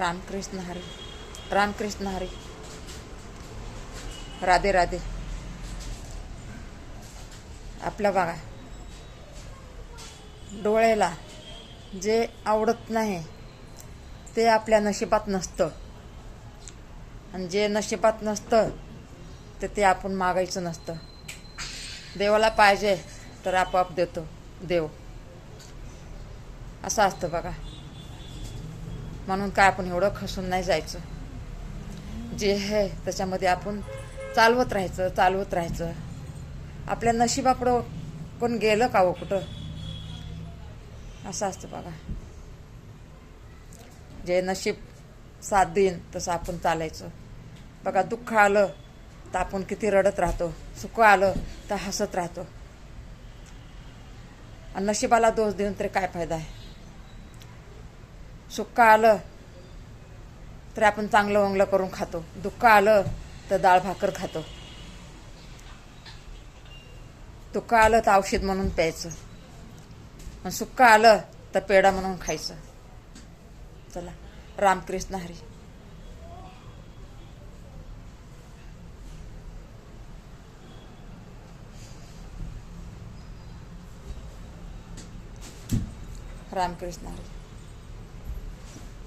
रामकृष्ण हरी, रामकृष्ण हरी, राधे राधे. आपलं बघा, डोळ्याला जे आवडत नाही ते आपल्या नशिबात नसतं, आणि जे नशिबात नसतं तर ते आपण मागायचं नसतं. देवाला पाहिजे तर आपोआप देतो देव, असं असतं बघा. म्हणून काय आपण एवढं खसून नाही जायचं. जे आहे त्याच्यामध्ये आपण चालवत राहायचं. आपल्या नशिबापुढं कोण गेलं का हो कुठं, असं असतं बघा. जे नशीब साथ देईन तसं आपण चालायचं बघा. दुःख आलं तर आपण किती रडत राहतो, सुख आलं तर हसत राहतो. आणि नशिबाला दोष देऊन तरी काय फायदा आहे. सुख आलं तर आपण चांगलं वंगलं करून खातो, दुःख आलं तर डाळ भाकर खातो. दुःख आलं तर औषध म्हणून प्यायचं, आणि सुख आलं तर पेढा म्हणून खायचं. चला, रामकृष्ण हरी. रामकृष्ण हरी.